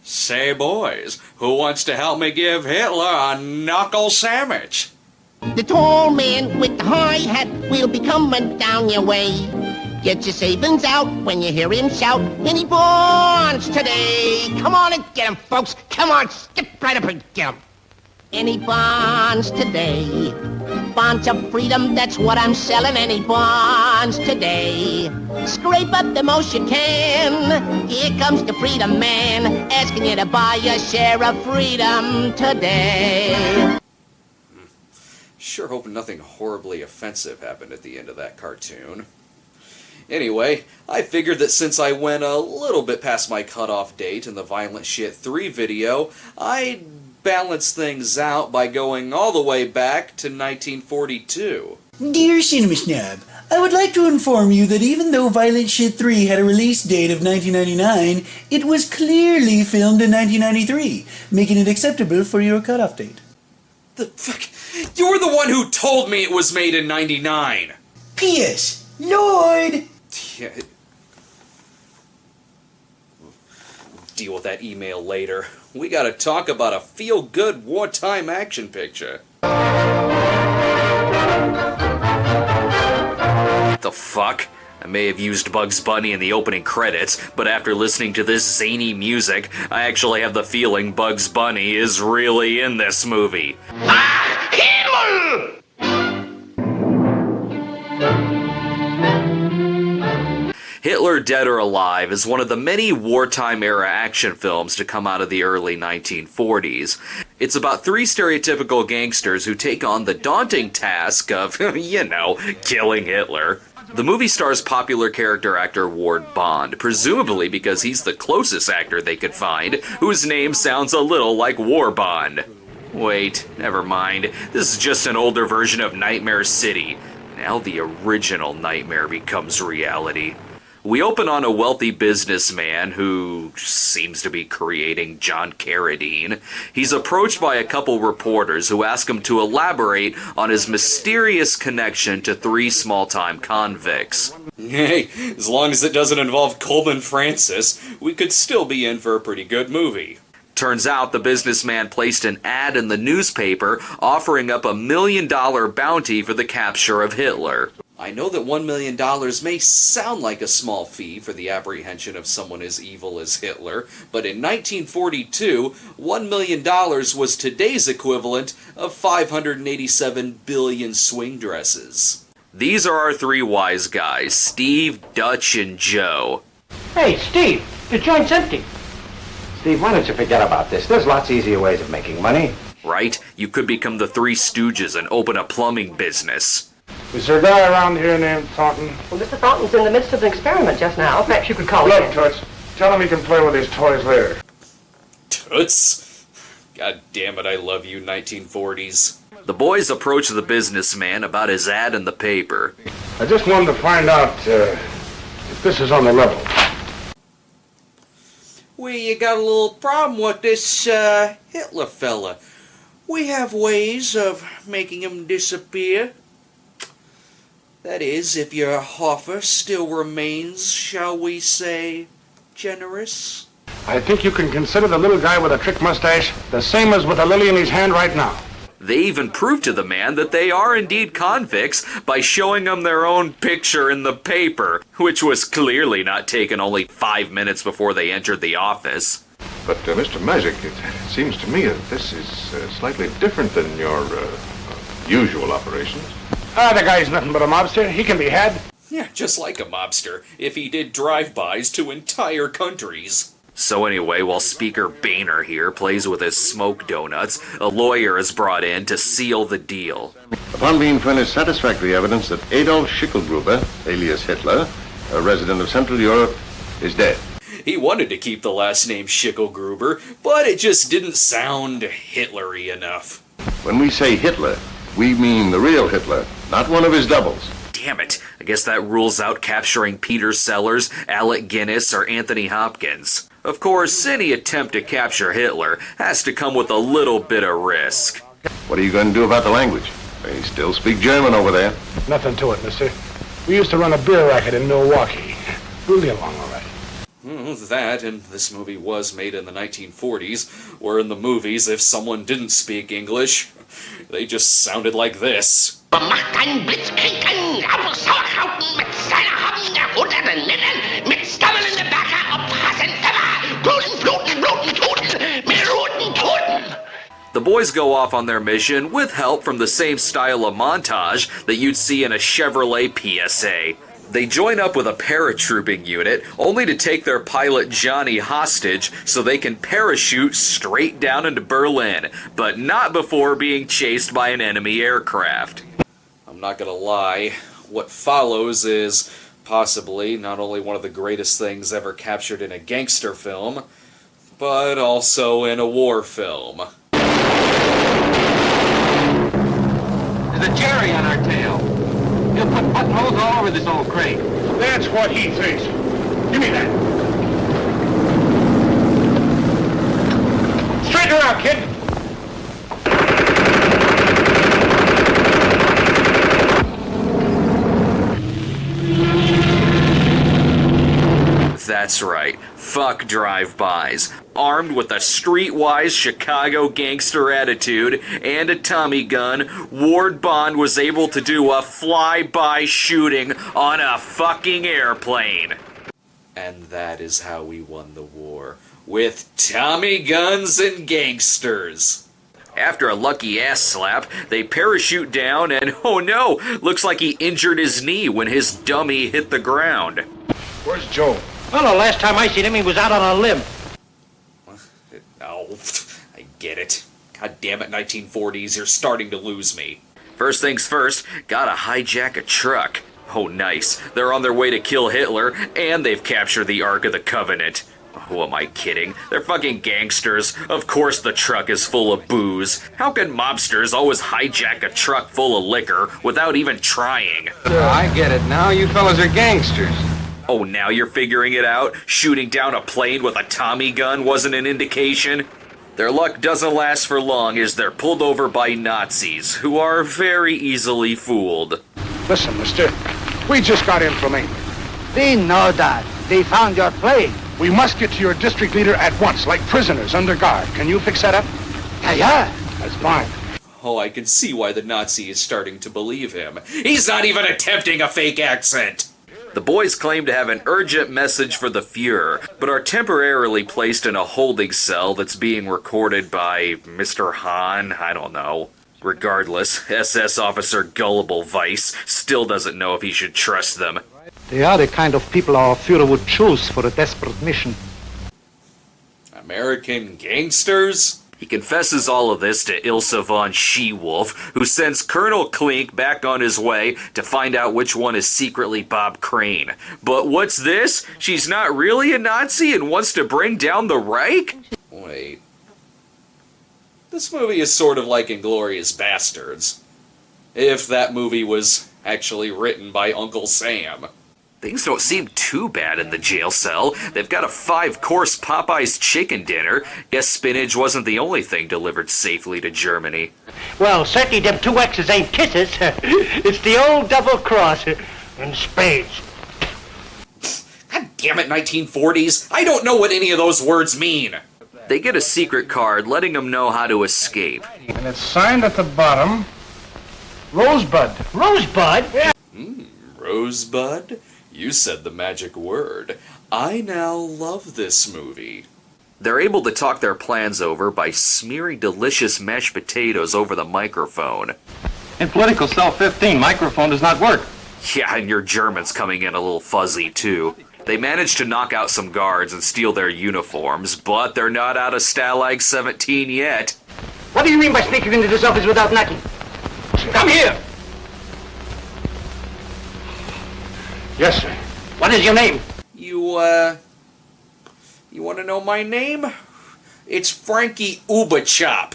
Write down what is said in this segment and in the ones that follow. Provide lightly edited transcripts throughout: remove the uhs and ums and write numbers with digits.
Say, boys, who wants to help me give Hitler a knuckle sandwich? The tall man with the high hat will be coming down your way. Get your savings out when you hear him shout, and he bonds today. Come on and get him, folks. Come on, skip right up and get him. And he bonds today. Bonds of freedom, that's what I'm selling, and he bonds today. Scrape up the most you can. Here comes the freedom man, asking you to buy your share of freedom today. Sure hope nothing horribly offensive happened at the end of that cartoon. Anyway, I figured that since I went a little bit past my cutoff date in the Violent Shit 3 video, I'd balance things out by going all the way back to 1942. Dear Cinema Snob, I would like to inform you that even though Violent Shit 3 had a release date of 1999, it was clearly filmed in 1993, making it acceptable for your cutoff date. The fuck? You were the one who told me it was made in 99! P.S. Lord! Yeah. Deal with that email later. We gotta talk about a feel-good wartime action picture. The fuck? I may have used Bugs Bunny in the opening credits, but after listening to this zany music, I actually have the feeling Bugs Bunny is really in this movie. Ah! Himmel! Hitler, Dead or Alive is one of the many wartime-era action films to come out of the early 1940s. It's about three stereotypical gangsters who take on the daunting task of, you know, killing Hitler. The movie stars popular character actor Ward Bond, presumably because he's the closest actor they could find, whose name sounds a little like War Bond. Wait, never mind. This is just an older version of Nightmare City. Now the original nightmare becomes reality. We open on a wealthy businessman who seems to be creating John Carradine. He's approached by a couple reporters who ask him to elaborate on his mysterious connection to three small-time convicts. Hey, as long as it doesn't involve Coleman Francis, we could still be in for a pretty good movie. Turns out the businessman placed an ad in the newspaper offering up $1 million bounty for the capture of Hitler. I know that $1 million may sound like a small fee for the apprehension of someone as evil as Hitler, but in 1942, $1 million was today's equivalent of 587 billion swing dresses. These are our three wise guys, Steve, Dutch, and Joe. Hey, Steve, the joint's empty. Steve, why don't you forget about this? There's lots easier ways of making money. Right? You could become the Three Stooges and open a plumbing business. Is there a guy around here named Thornton? Well, Mr. Thornton's in the midst of an experiment just now. Perhaps you could call him Look, Toots, tell him he can play with his toys later. Toots? God damn it, I love you, 1940s. The boys approach the businessman about his ad in the paper. I just wanted to find out if this is on the level. We got a little problem with this Hitler fella. We have ways of making him disappear. That is, if your offer still remains, shall we say, generous? I think you can consider the little guy with a trick mustache the same as with a lily in his hand right now. They even prove to the man that they are indeed convicts by showing him their own picture in the paper, which was clearly not taken only 5 minutes before they entered the office. But, Mr. Magic, it seems to me that this is slightly different than your usual operations. The guy's nothing but a mobster. He can be had. Yeah, just like a mobster, if he did drive-bys to entire countries. So anyway, while Speaker Boehner here plays with his smoke donuts, a lawyer is brought in to seal the deal. Upon being furnished satisfactory evidence that Adolf Hitler, alias Hitler, a resident of Central Europe, is dead. He wanted to keep the last name Schickelgruber, but it just didn't sound Hitlery enough. When we say Hitler, we mean the real Hitler, not one of his doubles. Damn it, I guess that rules out capturing Peter Sellers, Alec Guinness, or Anthony Hopkins. Of course, any attempt to capture Hitler has to come with a little bit of risk. What are you going to do about the language? They still speak German over there. Nothing to it, mister. We used to run a beer racket in Milwaukee. We'll get along all right. That, and this movie was made in the 1940s, where in the movies, if someone didn't speak English, they just sounded like this. Macht einen Blitzkrieg, aber Sauerkrauten mit seiner Haben der Hunderten Ninnen, mit Stammeln in der Backe, Obhassen, Emma, Guten Fluten, Bluten, Toten, mit roten Toten. The boys go off on their mission with help from the same style of montage that you'd see in a Chevrolet PSA. They join up with a paratrooping unit, only to take their pilot Johnny hostage so they can parachute straight down into Berlin, but not before being chased by an enemy aircraft. I'm not gonna lie, what follows is possibly not only one of the greatest things ever captured in a gangster film, but also in a war film. There's a cherry on our tail. He'll put buttonholes all over this old crate. That's what he thinks. Give me that. Straighten her out, kid. That's right, fuck drive-bys. Armed with a streetwise Chicago gangster attitude and a Tommy gun, Ward Bond was able to do a fly-by shooting on a fucking airplane. And that is how we won the war. With Tommy guns and gangsters. After a lucky ass slap, they parachute down and, oh no, looks like he injured his knee when his dummy hit the ground. Where's Joe? Well, the last time I seen him, he was out on a limb. Oh, I get it. God damn it, 1940s, you're starting to lose me. First things first, gotta hijack a truck. Oh, nice. They're on their way to kill Hitler, and they've captured the Ark of the Covenant. Who am I kidding? They're fucking gangsters. Of course the truck is full of booze. How can mobsters always hijack a truck full of liquor without even trying? I get it now. You fellas are gangsters. Oh, now you're figuring it out? Shooting down a plane with a Tommy gun wasn't an indication? Their luck doesn't last for long as they're pulled over by Nazis, who are very easily fooled. Listen, mister. We just got information. We know that. They found your plane. We must get to your district leader at once, like prisoners under guard. Can you fix that up? Yeah. That's fine. Oh, I can see why the Nazi is starting to believe him. He's not even attempting a fake accent! The boys claim to have an urgent message for the Fuhrer, but are temporarily placed in a holding cell that's being recorded by Mr. Hahn, I don't know. Regardless, SS Officer Gullible Weiss still doesn't know if he should trust them. They are the kind of people our Führer would choose for a desperate mission. American gangsters? He confesses all of this to Ilse von She-Wolf, who sends Colonel Klink back on his way to find out which one is secretly Bob Crane. But what's this? She's not really a Nazi and wants to bring down the Reich? Wait. This movie is sort of like Inglourious Bastards. If that movie was actually written by Uncle Sam. Things don't seem too bad in the jail cell. They've got a 5-course Popeye's chicken dinner. Guess spinach wasn't the only thing delivered safely to Germany. Well, certainly them two X's ain't kisses. It's the old double cross in spades. God damn it, 1940s. I don't know what any of those words mean. They get a secret card letting them know how to escape. And it's signed at the bottom, Rosebud. Rosebud? Yeah. Rosebud? You said the magic word. I now love this movie. They're able to talk their plans over by smearing delicious mashed potatoes over the microphone. In political cell 15, microphone does not work. Yeah, and your German's coming in a little fuzzy, too. They manage to knock out some guards and steal their uniforms, but they're not out of Stalag 17 yet. What do you mean by sneaking into this office without knocking? Come here! Yes, sir. What is your name? You want to know my name? It's Frankie Ubachop.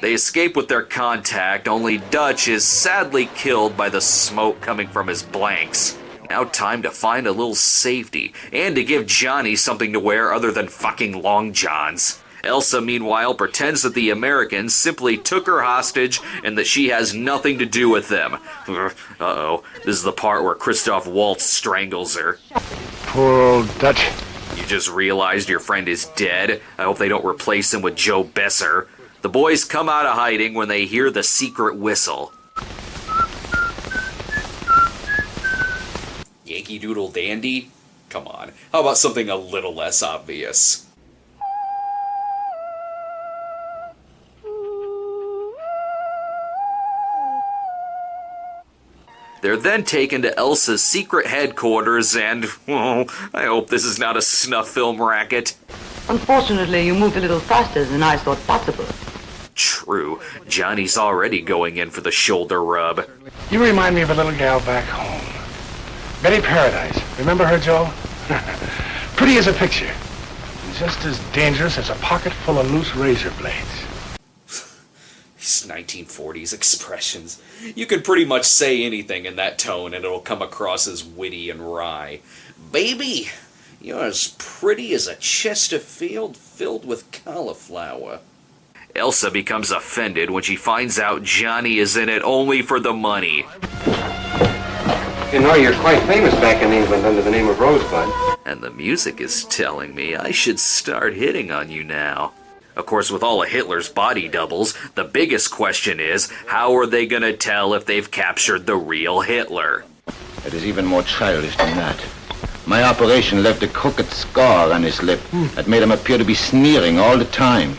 They escape with their contact, only Dutch is sadly killed by the smoke coming from his blanks. Now time to find a little safety, and to give Johnny something to wear other than fucking long johns. Elsa, meanwhile, pretends that the Americans simply took her hostage and that she has nothing to do with them. Uh-oh, this is the part where Christoph Waltz strangles her. Poor old Dutch. You just realized your friend is dead? I hope they don't replace him with Joe Besser. The boys come out of hiding when they hear the secret whistle. Yankee Doodle Dandy? Come on, how about something a little less obvious? They're then taken to Elsa's secret headquarters and, oh, I hope this is not a snuff film racket. Unfortunately, you moved a little faster than I thought possible. True, Johnny's already going in for the shoulder rub. You remind me of a little gal back home. Betty Paradise. Remember her, Joe? Pretty as a picture. And just as dangerous as a pocket full of loose razor blades. These 1940s expressions. You can pretty much say anything in that tone and it'll come across as witty and wry. Baby, you're as pretty as a Chesterfield filled with cauliflower. Elsa becomes offended when she finds out Johnny is in it only for the money. You know, you're quite famous back in England under the name of Rosebud. And the music is telling me I should start hitting on you now. Of course, with all of Hitler's body doubles, the biggest question is, how are they gonna tell if they've captured the real Hitler? It is even more childish than that. My operation left a crooked scar on his lip that made him appear to be sneering all the time.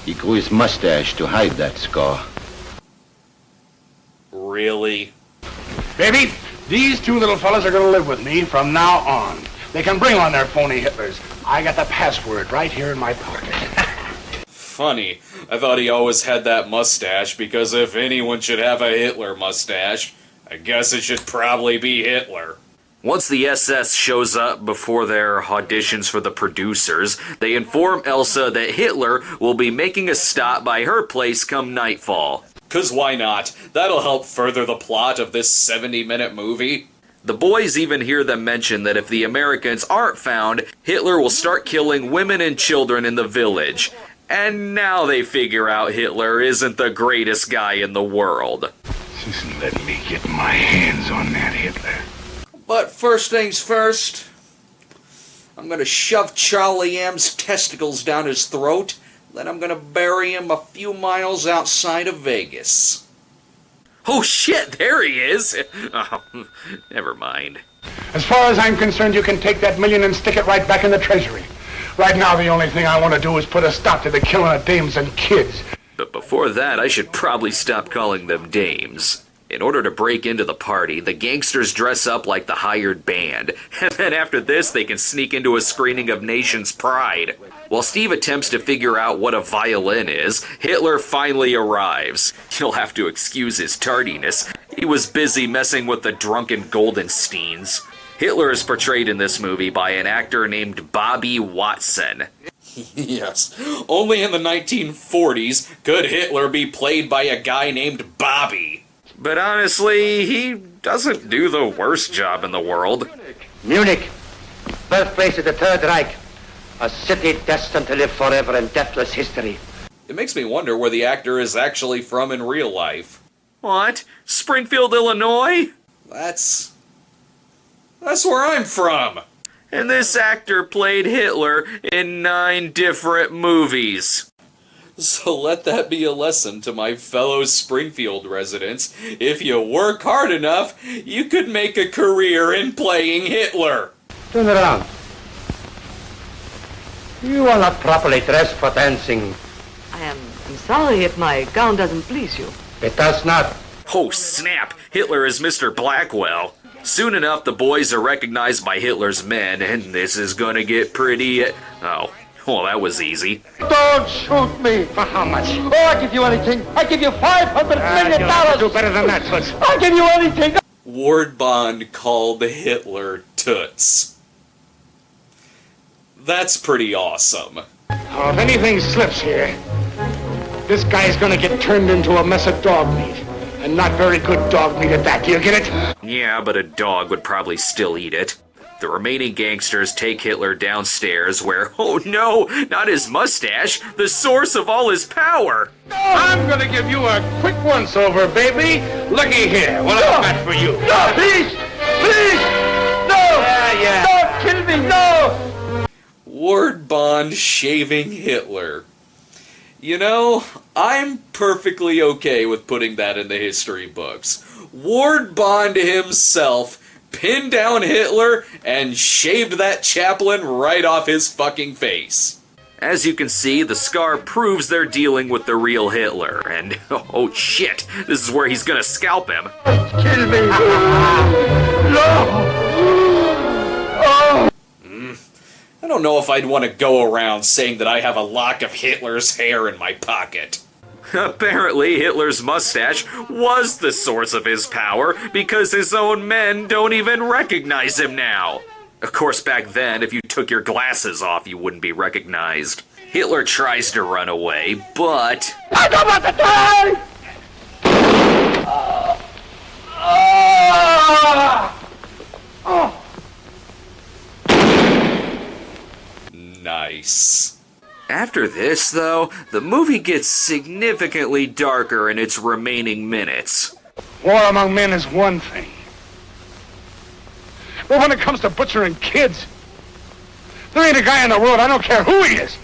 He grew his mustache to hide that scar. Really? Baby, these two little fellas are gonna live with me from now on. They can bring on their phony Hitlers. I got the password right here in my pocket. Funny, I thought he always had that mustache because if anyone should have a Hitler mustache, I guess it should probably be Hitler. Once the SS shows up before their auditions for the producers, they inform Elsa that Hitler will be making a stop by her place come nightfall. 'Cause why not? That'll help further the plot of this 70-minute movie. The boys even hear them mention that if the Americans aren't found, Hitler will start killing women and children in the village. And now they figure out Hitler isn't the greatest guy in the world. Just let me get my hands on that Hitler. But first things first, I'm gonna shove Charlie M's testicles down his throat, then I'm gonna bury him a few miles outside of Vegas. Oh shit, there he is! Oh, never mind. As far as I'm concerned, you can take that million and stick it right back in the treasury. Right now, the only thing I want to do is put a stop to the killing of dames and kids. But before that, I should probably stop calling them dames. In order to break into the party, the gangsters dress up like the hired band, and then after this they can sneak into a screening of Nation's Pride. While Steve attempts to figure out what a violin is, Hitler finally arrives. You'll have to excuse his tardiness. He was busy messing with the drunken Goldensteins. Hitler is portrayed in this movie by an actor named Bobby Watson. Yes, only in the 1940s could Hitler be played by a guy named Bobby. But honestly, he doesn't do the worst job in the world. Munich, birthplace of the Third Reich. A city destined to live forever in deathless history. It makes me wonder where the actor is actually from in real life. What? Springfield, Illinois? That's where I'm from. And this actor played Hitler in 9 different movies. So let that be a lesson to my fellow Springfield residents. If you work hard enough, you could make a career in playing Hitler. Turn around. You are not properly dressed for dancing. I'm sorry if my gown doesn't please you. It does not. Oh snap, Hitler is Mr. Blackwell. Soon enough, the boys are recognized by Hitler's men, and this is gonna get pretty... Oh, well, that was easy. Don't shoot me. For how much? Oh, I'll give you anything. I'll give you $500 million. Do better than that, Toots. I'll give you anything. Ward Bond called Hitler Toots. That's pretty awesome. Oh, if anything slips here, this guy's gonna get turned into a mess of dog meat. And not very good dog meat at that, do you get it? Yeah, but a dog would probably still eat it. The remaining gangsters take Hitler downstairs where, oh no, not his mustache, the source of all his power. I'm gonna give you a quick once-over, baby. Looky here, what I've got for you. No, please! Please! No! Yeah. Don't kill me, no! Ward Bond shaving Hitler. You know, I'm perfectly okay with putting that in the history books. Ward Bond himself pinned down Hitler and shaved that chaplain right off his fucking face. As you can see, the scar proves they're dealing with the real Hitler, and oh shit, this is where he's gonna scalp him. Kill me! No! I don't know if I'd want to go around saying that I have a lock of Hitler's hair in my pocket. Apparently, Hitler's mustache was the source of his power because his own men don't even recognize him now. Of course, back then, if you took your glasses off, you wouldn't be recognized. Hitler tries to run away, but... I don't want to die! Nice. After this, though, the movie gets significantly darker in its remaining minutes. War among men is one thing. But when it comes to butchering kids, there ain't a guy in the world, I don't care who he is,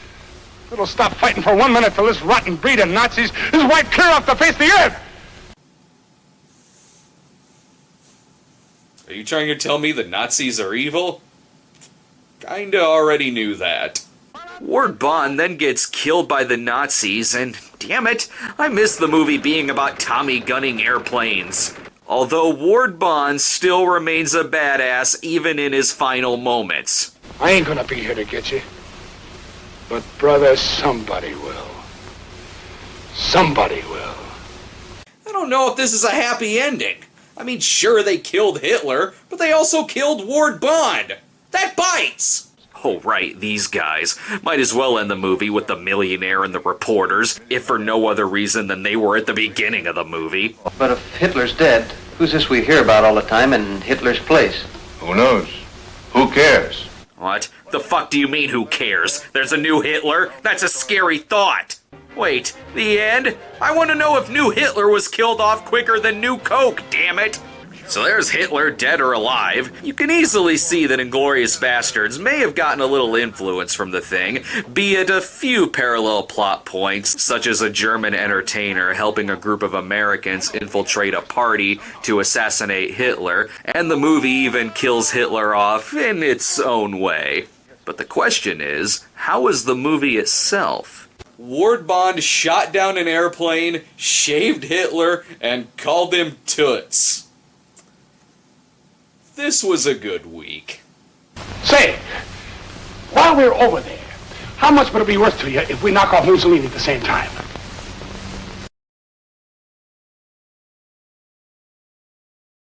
that'll stop fighting for 1 minute till this rotten breed of Nazis is wiped clear off the face of the earth. Are you trying to tell me the Nazis are evil? Kinda already knew that. Ward Bond then gets killed by the Nazis, and damn it, I miss the movie being about Tommy gunning airplanes. Although Ward Bond still remains a badass even in his final moments. I ain't gonna be here to get you. But brother, somebody will. Somebody will. I don't know if this is a happy ending. I mean, sure, they killed Hitler, but they also killed Ward Bond. That bites! Oh, right, these guys. Might as well end the movie with the millionaire and the reporters, if for no other reason than they were at the beginning of the movie. But if Hitler's dead, who's this we hear about all the time in Hitler's place? Who knows? Who cares? What? The fuck do you mean, who cares? There's a new Hitler? That's a scary thought! Wait, the end? I want to know if new Hitler was killed off quicker than new Coke, damn it! So there's Hitler, dead or alive. You can easily see that Inglourious Bastards may have gotten a little influence from the thing, be it a few parallel plot points, such as a German entertainer helping a group of Americans infiltrate a party to assassinate Hitler, and the movie even kills Hitler off in its own way. But the question is, how is the movie itself? Ward Bond shot down an airplane, shaved Hitler, and called him Toots. This was a good week. Say, while we're over there, how much would it be worth to you if we knock off Mussolini at the same time?